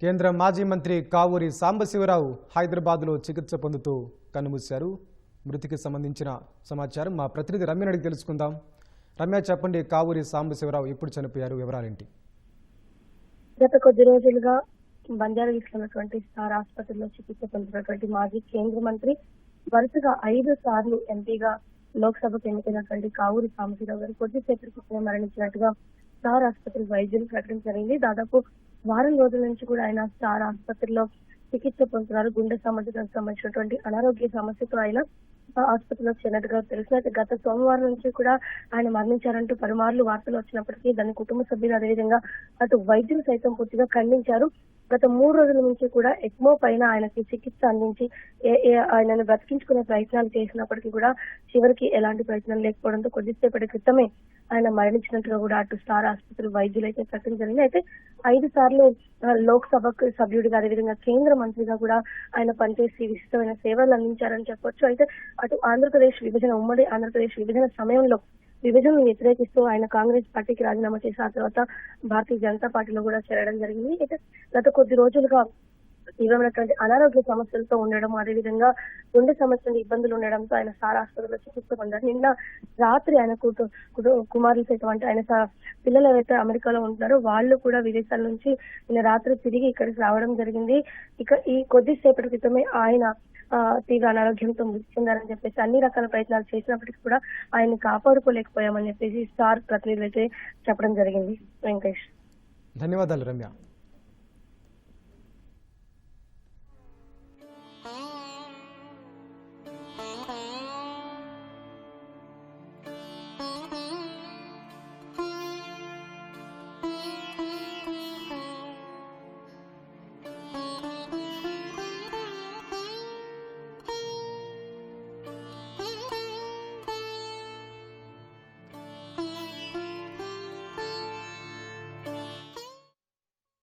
కేంద్ర మాజీ మంత్రి కావూరి సాంబశివరావు హైదరాబాద్లో చికిత్స పొందుతూ కన్నుమూశారు. మృతికి సంబంధించిన సమాచారం మా ప్రతినిధి రమ్యని అడిగి తెలుసుకుందాం. రమ్య, చెప్పండి, కావూరి సాంబశివరావు ఎప్పుడు చనిపోయారు, వివరాలేంటి? గత కొద్ది రోజులుగా బంజారాహిల్స్ ఉన్నటువంటి స్టార్ ఆసుపత్రిలో చికిత్స పొందినటువంటి మాజీ కేంద్ర మంత్రి వరుసగా 5 సార్లు ఎంపీగా లోక్సభకు ఎన్నికైనటువంటి కావూరి సాంబశివరావు గారు కొద్దిసేపటి క్రితమే మరణించినట్టుగా స్టార్ ఆసుపత్రి వైద్యులు ప్రకటించారు. దాదాపు వారం రోజుల నుంచి కూడా ఆయన స్టార్ ఆసుపత్రిలో చికిత్స పొందుతున్నారు. గుండె సమస్యలకు సంబంధించినటువంటి అనారోగ్య సమస్యతో ఆయన ఆసుపత్రిలో చేరినట్టుగా తెలిసినట్టు గత సోమవారం నుంచి కూడా ఆయన మరణించారంటూ పలుమార్లు వార్తలు వచ్చినప్పటికీ దాని కుటుంబ సభ్యులు అదేవిధంగా అటు వైద్యులు సైతం పూర్తిగా ఖండించారు. గత 3 రోజుల నుంచి కూడా ఎక్మో పైన ఆయనకి చికిత్స అందించి ఆయనను బ్రతికించుకునే ప్రయత్నాలు చేసినప్పటికీ కూడా చివరికి ఎలాంటి ప్రయత్నం లేకపోవడంతో కొద్దిసేపటి క్రితమే ఆయన మరణించినట్టుగా కూడా అటు స్టార్ ఆసుపత్రి వైద్యులు అయితే ప్రకటించారు. అయితే 5 సార్లు లోక్సభకు సభ్యుడిగా అదేవిధంగా కేంద్ర మంత్రిగా కూడా ఆయన పనిచేసి విశిష్టమైన సేవలు అందించారని చెప్పొచ్చు. అయితే అటు ఉమ్మడి ఆంధ్రప్రదేశ్ విభజన సమయంలో విభజనను వ్యతిరేకిస్తూ ఆయన కాంగ్రెస్ పార్టీకి రాజీనామా చేసి ఆ తర్వాత భారతీయ జనతా పార్టీలో కూడా చేరడం జరిగింది. అయితే గత కొద్ది రోజులుగా తీవ్రమైనటువంటి అనారోగ్య సమస్యలతో ఉండడం అదేవిధంగా గుండె సమస్యలు ఇబ్బందులు ఉండడంతో ఆయన స్టార్ ఆసుపత్రిలో చికిత్స పొందారు. నిన్న రాత్రి ఆయన కుమారులు సైతం అంటే ఆయన పిల్లలు ఎవరైతే అమెరికాలో ఉంటున్నారో వాళ్ళు కూడా విదేశాల నుంచి నిన్న రాత్రి తిరిగి ఇక్కడికి రావడం జరిగింది. ఇక ఈ కొద్దిసేపటి క్రితమే ఆయన తీవ్ర అనారోగ్యంతో మృతి చెందారని చెప్పేసి అన్ని రకాల ప్రయత్నాలు చేసినప్పటికీ కూడా ఆయన్ని కాపాడుకోలేకపోయామని చెప్పేసి స్టార్ ప్రతినిధులు అయితే చెప్పడం జరిగింది. వెంకటేష్, ధన్యవాదాలు రమ్య.